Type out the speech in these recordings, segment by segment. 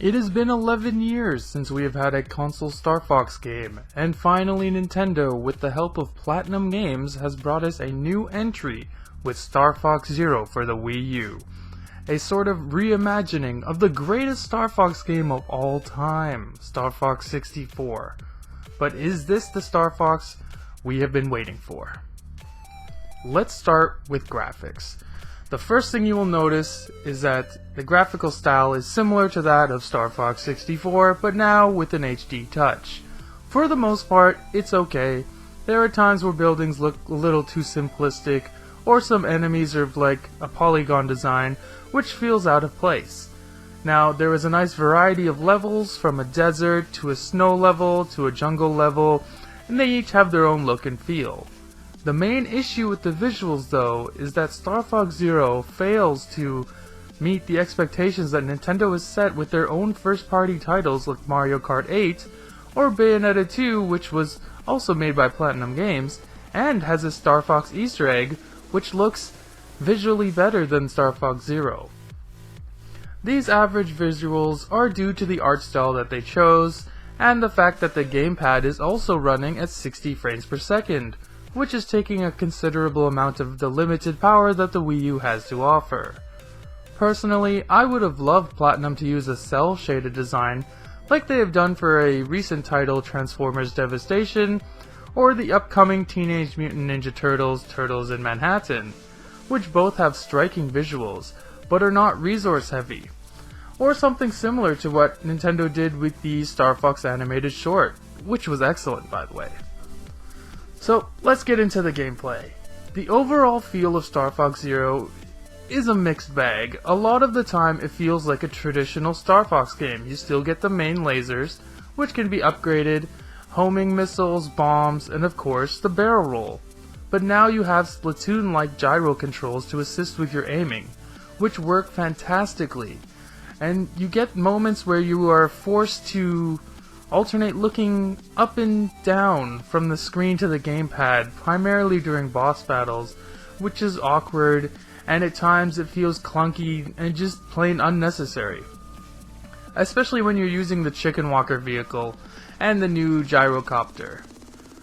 It has been 11 years since we have had a console Star Fox game, and finally Nintendo, with the help of Platinum Games, has brought us a new entry with Star Fox Zero for the Wii U. A sort of reimagining of the greatest Star Fox game of all time, Star Fox 64. But is this the Star Fox we have been waiting for? Let's start with graphics. The first thing you will notice is that the graphical style is similar to that of Star Fox 64, but now with an HD touch. For the most part, it's okay. There are times where buildings look a little too simplistic, or some enemies are like a polygon design, which feels out of place. Now, there is a nice variety of levels, from a desert to a snow level to a jungle level, and they each have their own look and feel. The main issue with the visuals, though, is that Star Fox Zero fails to meet the expectations that Nintendo has set with their own first-party titles like Mario Kart 8, or Bayonetta 2, which was also made by Platinum Games, and has a Star Fox Easter egg, which looks visually better than Star Fox Zero. These average visuals are due to the art style that they chose, and the fact that the gamepad is also running at 60 frames per second, which is taking a considerable amount of the limited power that the Wii U has to offer. Personally, I would have loved Platinum to use a cel-shaded design like they have done for a recent title, Transformers Devastation, or the upcoming Teenage Mutant Ninja Turtles, Turtles in Manhattan, which both have striking visuals, but are not resource heavy. Or something similar to what Nintendo did with the Star Fox animated short, which was excellent, by the way. So, let's get into the gameplay. The overall feel of Star Fox Zero is a mixed bag. A lot of the time it feels like a traditional Star Fox game. You still get the main lasers, which can be upgraded, homing missiles, bombs, and of course the barrel roll. But now you have Splatoon-like gyro controls to assist with your aiming, which work fantastically. And you get moments where you are forced to alternate looking up and down from the screen to the gamepad, primarily during boss battles, which is awkward, and at times it feels clunky and just plain unnecessary. Especially when you're using the Chicken Walker vehicle and the new gyrocopter.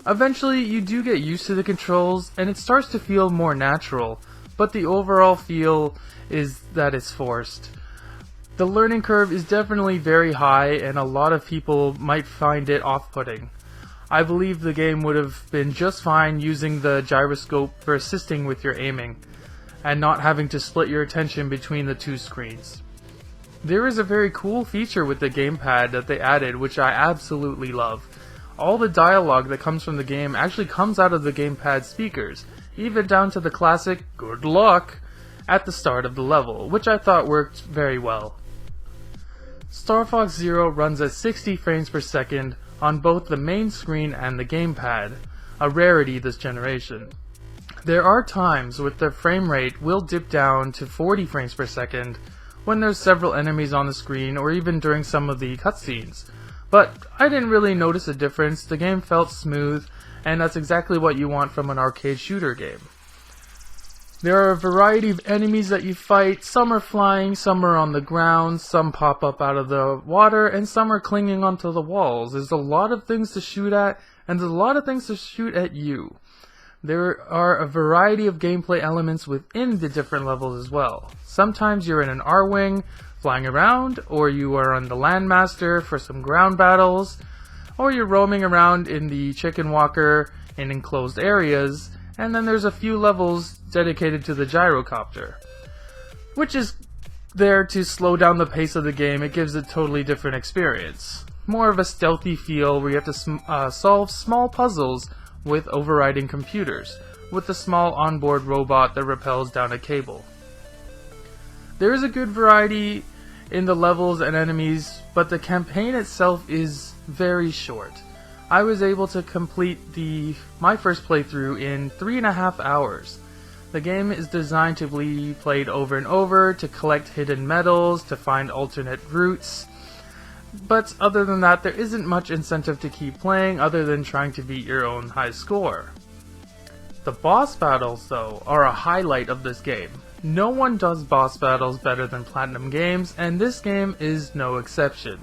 Eventually you do get used to the controls and it starts to feel more natural, but the overall feel is that it's forced. The learning curve is definitely very high, and a lot of people might find it off-putting. I believe the game would have been just fine using the gyroscope for assisting with your aiming, and not having to split your attention between the two screens. There is a very cool feature with the gamepad that they added, which I absolutely love. All the dialogue that comes from the game actually comes out of the gamepad speakers, even down to the classic "good luck" at the start of the level, which I thought worked very well. Star Fox Zero runs at 60 frames per second on both the main screen and the gamepad, a rarity this generation. There are times when the frame rate will dip down to 40 frames per second when there's several enemies on the screen or even during some of the cutscenes, but I didn't really notice a difference. The game felt smooth, and that's exactly what you want from an arcade shooter game. There are a variety of enemies that you fight. Some are flying, some are on the ground, some pop up out of the water, and some are clinging onto the walls. There's a lot of things to shoot at, and there's a lot of things to shoot at you. There are a variety of gameplay elements within the different levels as well. Sometimes you're in an R-Wing, flying around, or you are on the Landmaster for some ground battles, or you're roaming around in the Chicken Walker in enclosed areas, and then there's a few levels dedicated to the gyrocopter, which is there to slow down the pace of the game. It gives a totally different experience. More of a stealthy feel where you have to solve small puzzles with overriding computers, with a small onboard robot that rappels down a cable. There is a good variety in the levels and enemies, but the campaign itself is very short. I was able to complete my first playthrough in 3.5 hours. The game is designed to be played over and over, to collect hidden medals, to find alternate routes, but other than that there isn't much incentive to keep playing other than trying to beat your own high score. The boss battles, though, are a highlight of this game. No one does boss battles better than Platinum Games, and this game is no exception.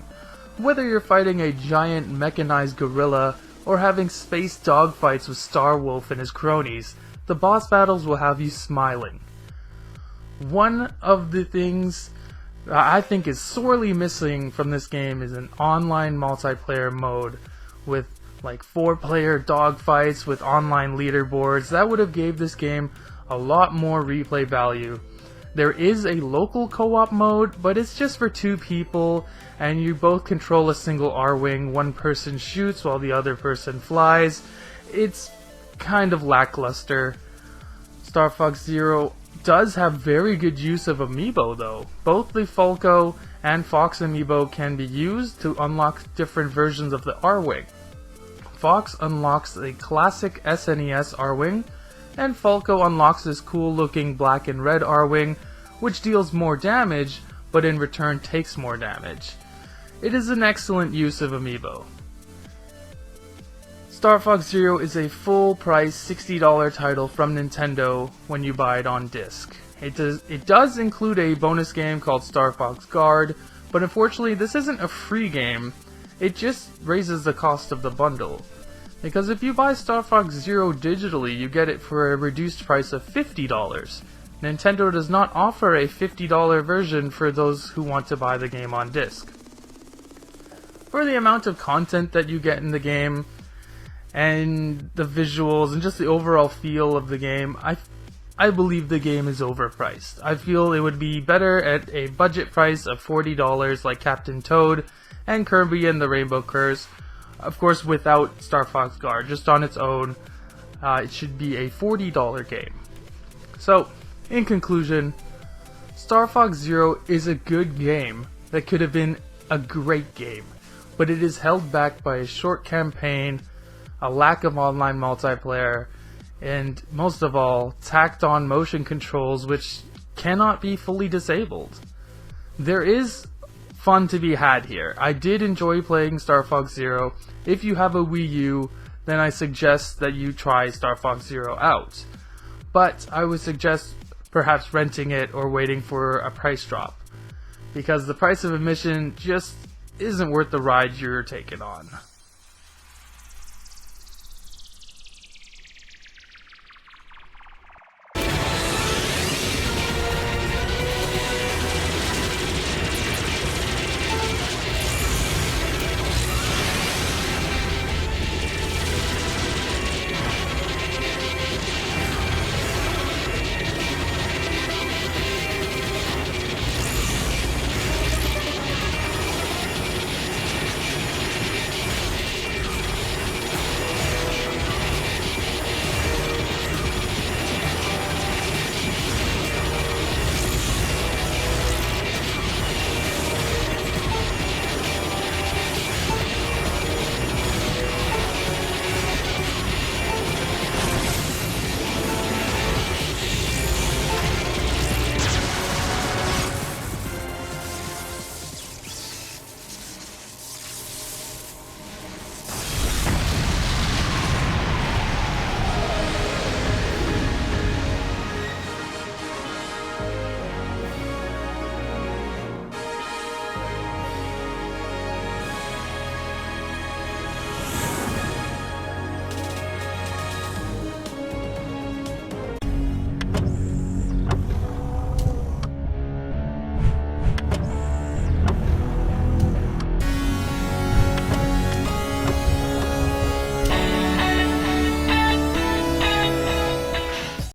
Whether you're fighting a giant mechanized gorilla or having space dogfights with Starwolf and his cronies, the boss battles will have you smiling. One of the things I think is sorely missing from this game is an online multiplayer mode with like 4-player dogfights with online leaderboards. That would have gave this game a lot more replay value. There is a local co-op mode, but it's just for 2 people, and you both control a single R-wing. One person shoots while the other person flies. It's kind of lackluster. Star Fox Zero does have very good use of Amiibo though. Both the Falco and Fox Amiibo can be used to unlock different versions of the R-wing. Fox unlocks a classic SNES R-wing, and Falco unlocks this cool looking black and red R-wing, which deals more damage, but in return takes more damage. It is an excellent use of Amiibo. Star Fox Zero is a full price $60 title from Nintendo when you buy it on disc. It does include a bonus game called Star Fox Guard, but unfortunately this isn't a free game, it just raises the cost of the bundle. Because if you buy Star Fox Zero digitally, you get it for a reduced price of $50. Nintendo does not offer a $50 version for those who want to buy the game on disc. For the amount of content that you get in the game, and the visuals, and just the overall feel of the game, I believe the game is overpriced. I feel it would be better at a budget price of $40 like Captain Toad and Kirby and the Rainbow Curse. Of course, without Star Fox Guard, just on its own, it should be a $40 game. So, in conclusion, Star Fox Zero is a good game that could have been a great game, but it is held back by a short campaign, a lack of online multiplayer, and most of all, tacked on motion controls which cannot be fully disabled. There is fun to be had here. I did enjoy playing Star Fox Zero. If you have a Wii U, then I suggest that you try Star Fox Zero out. But I would suggest perhaps renting it or waiting for a price drop, because the price of admission just isn't worth the ride you're taking on.